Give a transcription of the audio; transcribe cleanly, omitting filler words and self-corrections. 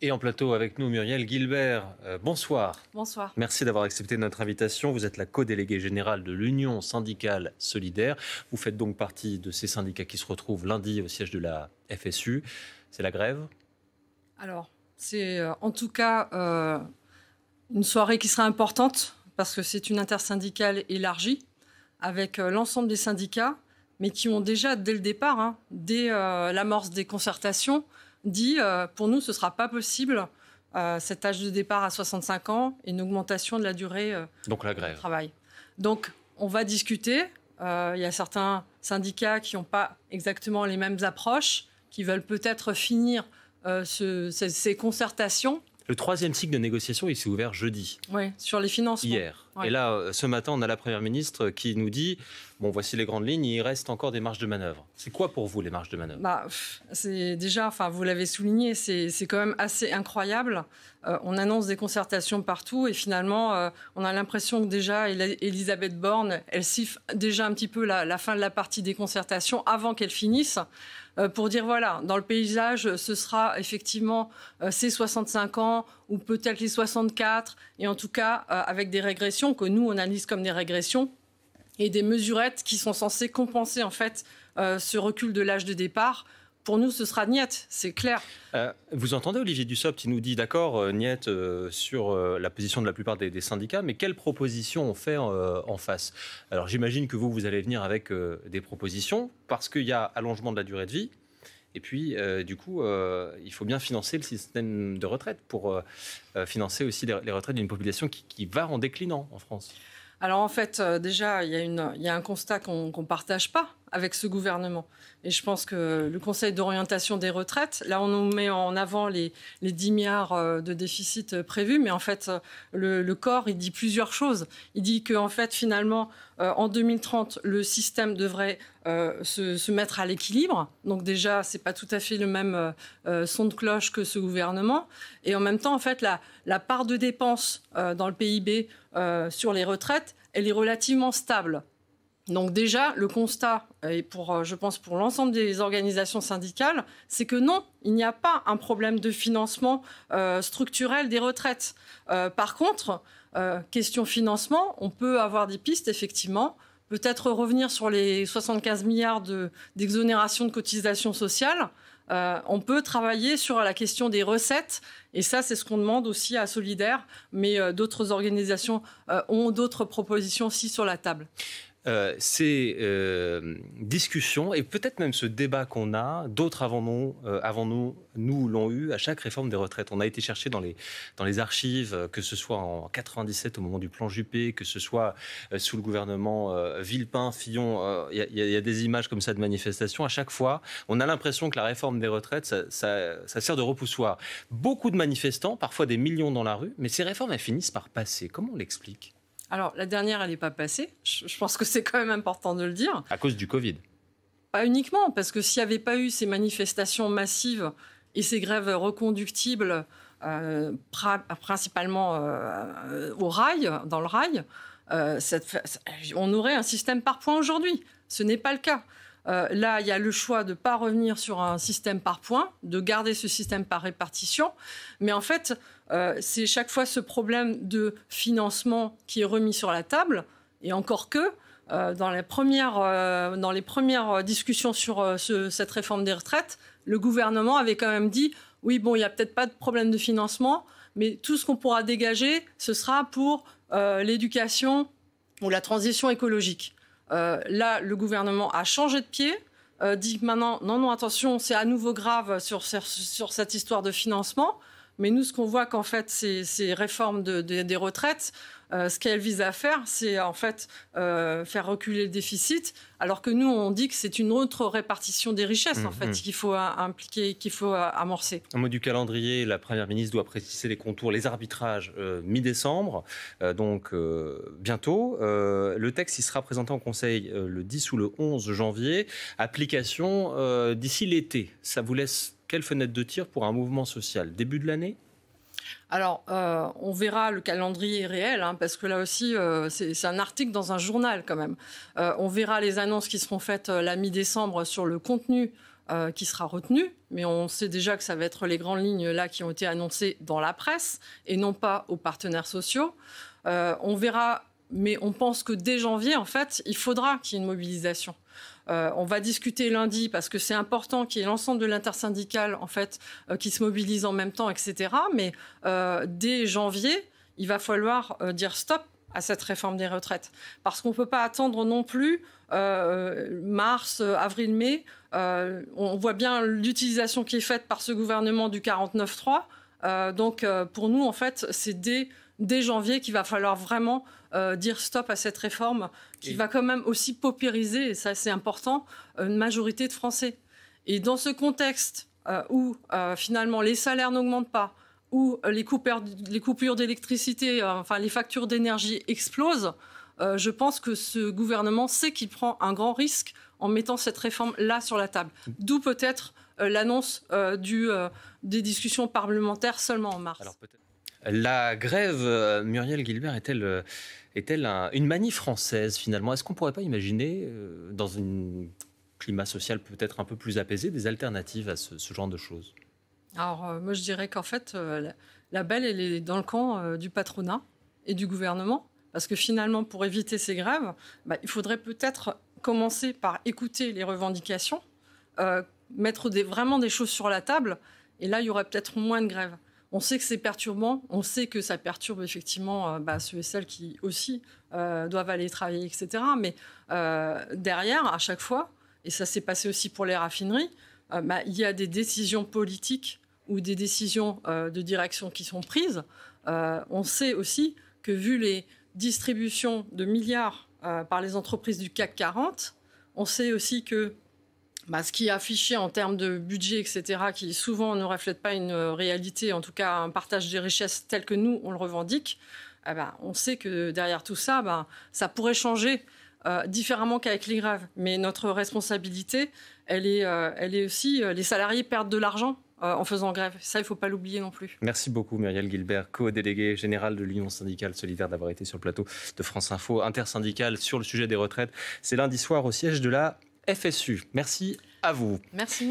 Et en plateau avec nous, Muriel Guilbert. Bonsoir. Bonsoir. Merci d'avoir accepté notre invitation. Vous êtes la co-déléguée générale de l'Union syndicale solidaire. Vous faites donc partie de ces syndicats qui se retrouvent lundi au siège de la FSU. C'est la grève? Alors, c'est en tout cas une soirée qui sera importante parce que c'est une intersyndicale élargie avec l'ensemble des syndicats, mais qui ont déjà, dès le départ, dès l'amorce des concertations, dit pour nous, ce ne sera pas possible cet âge de départ à 65 ans et une augmentation de la durée donc la grève. du travail. Donc, on va discuter. Il y a certains syndicats qui n'ont pas exactement les mêmes approches, qui veulent peut-être finir ces concertations. Le troisième cycle de négociation, il s'est ouvert jeudi. Oui, sur les financements. Hier. Ouais. Et là, ce matin, on a la Première ministre qui nous dit bon, voici les grandes lignes, il reste encore des marges de manœuvre. C'est quoi pour vous les marges de manœuvre? C'est déjà, vous l'avez souligné, c'est quand même assez incroyable. On annonce des concertations partout et finalement, on a l'impression que déjà, Elisabeth Borne, elle siffle déjà un petit peu la fin de la partie des concertations avant qu'elle finisse. Pour dire, voilà, dans le paysage, ce sera effectivement ces 65 ans ou peut-être les 64, et en tout cas avec des régressions que nous, on analyse comme des régressions, et des mesurettes qui sont censées compenser en fait ce recul de l'âge de départ. Pour nous, ce sera niet, c'est clair. Vous entendez Olivier Dussopt, il nous dit d'accord, niet sur la position de la plupart des syndicats, mais quelles propositions on fait en face? Alors j'imagine que vous allez venir avec des propositions, parce qu'il y a allongement de la durée de vie, et puis du coup, il faut bien financer le système de retraite pour financer aussi les retraites d'une population qui va en déclinant en France. Alors en fait, déjà, il y a un constat qu'on ne partage pas avec ce gouvernement. Et je pense que le Conseil d'orientation des retraites, là on nous met en avant les 10 milliards de déficit prévus, mais en fait le corps il dit plusieurs choses. Il dit qu'en fait finalement en 2030 le système devrait se mettre à l'équilibre. Donc déjà c'est pas tout à fait le même son de cloche que ce gouvernement. Et en même temps en fait la part de dépenses dans le PIB sur les retraites, elle est relativement stable. Donc déjà, le constat, et je pense pour l'ensemble des organisations syndicales, c'est que non, il n'y a pas un problème de financement structurel des retraites. Par contre, question financement, on peut avoir des pistes, effectivement, peut-être revenir sur les 75 milliards d'exonération de cotisations sociales. On peut travailler sur la question des recettes, et ça, c'est ce qu'on demande aussi à Solidaire, mais d'autres organisations ont d'autres propositions aussi sur la table. Ces discussions et peut-être même ce débat qu'on a, d'autres avant nous l'ont eu à chaque réforme des retraites. On a été chercher dans les archives, que ce soit en 97 au moment du plan Juppé, que ce soit sous le gouvernement Villepin, Fillon, il y a des images comme ça de manifestations. À chaque fois, on a l'impression que la réforme des retraites, ça sert de repoussoir. Beaucoup de manifestants, parfois des millions dans la rue, mais ces réformes, elles finissent par passer. Comment on l'explique ? Alors, la dernière, elle n'est pas passée. Je pense que c'est quand même important de le dire. À cause du Covid? Pas uniquement, parce que s'il n'y avait pas eu ces manifestations massives et ces grèves reconductibles, principalement dans le rail, on aurait un système par points aujourd'hui. Ce n'est pas le cas. Là, il y a le choix de ne pas revenir sur un système par points, de garder ce système par répartition. Mais en fait, c'est chaque fois ce problème de financement qui est remis sur la table. Et encore que, dans les premières discussions sur cette réforme des retraites, le gouvernement avait quand même dit « Oui, bon, il n'y a peut-être pas de problème de financement, mais tout ce qu'on pourra dégager, ce sera pour l'éducation ou la transition écologique ». Là, le gouvernement a changé de pied, dit que maintenant, non, attention, c'est à nouveau grave sur cette histoire de financement. Mais nous, ce qu'on voit qu'en fait, ces réformes des retraites, ce qu'elles visent à faire, c'est en fait faire reculer le déficit, alors que nous, on dit que c'est une autre répartition des richesses, en fait, qu'il faut impliquer, qu'il faut amorcer. Un mot du calendrier, la Première ministre doit préciser les contours, les arbitrages mi-décembre, donc bientôt. Le texte, il sera présenté en Conseil le 10 ou le 11 janvier. Application d'ici l'été. Ça vous laisse quelle fenêtre de tir pour un mouvement social? Début de l'année? Alors, on verra, le calendrier est réel, parce que là aussi, c'est un article dans un journal quand même. On verra les annonces qui seront faites la mi-décembre sur le contenu qui sera retenu, mais on sait déjà que ça va être les grandes lignes là qui ont été annoncées dans la presse et non pas aux partenaires sociaux. On verra, mais on pense que dès janvier, en fait, il faudra qu'il y ait une mobilisation. On va discuter lundi parce que c'est important qu'il y ait l'ensemble de l'intersyndicale en fait qui se mobilise en même temps, etc. Mais dès janvier, il va falloir dire stop à cette réforme des retraites. Parce qu'on ne peut pas attendre non plus mars, avril, mai. On voit bien l'utilisation qui est faite par ce gouvernement du 49.3. Donc pour nous, en fait, c'est dès janvier qu'il va falloir vraiment dire stop à cette réforme qui va quand même aussi paupériser, et ça c'est important, une majorité de Français. Et dans ce contexte où finalement les salaires n'augmentent pas, où les coupures d'électricité, enfin les factures d'énergie explosent, je pense que ce gouvernement sait qu'il prend un grand risque en mettant cette réforme-là sur la table. D'où peut-être l'annonce des discussions parlementaires seulement en mars. Alors, la grève, Muriel Guilbert, est-elle une manif française finalement? Est-ce qu'on ne pourrait pas imaginer, dans un climat social peut-être un peu plus apaisé, des alternatives à ce genre de choses? Alors, moi, je dirais qu'en fait, la belle, elle est dans le camp du patronat et du gouvernement. Parce que finalement, pour éviter ces grèves, il faudrait peut-être commencer par écouter les revendications, mettre vraiment des choses sur la table. Et là, il y aurait peut-être moins de grèves. On sait que c'est perturbant. On sait que ça perturbe effectivement ceux et celles qui aussi doivent aller travailler, etc. Mais derrière, à chaque fois, et ça s'est passé aussi pour les raffineries, il y a des décisions politiques ou des décisions de direction qui sont prises. On sait aussi que vu les distributions de milliards par les entreprises du CAC 40, on sait aussi que ce qui est affiché en termes de budget, etc., qui souvent ne reflète pas une réalité, en tout cas un partage des richesses tel que nous, on le revendique, on sait que derrière tout ça, ça pourrait changer différemment qu'avec les grèves. Mais notre responsabilité, elle est aussi... les salariés perdent de l'argent en faisant grève. Ça, il ne faut pas l'oublier non plus. Merci beaucoup Muriel Guilbert, co-déléguée générale de l'Union syndicale solidaire, d'avoir été sur le plateau de France Info, intersyndicale sur le sujet des retraites. C'est lundi soir au siège de la FSU. Merci à vous. Merci.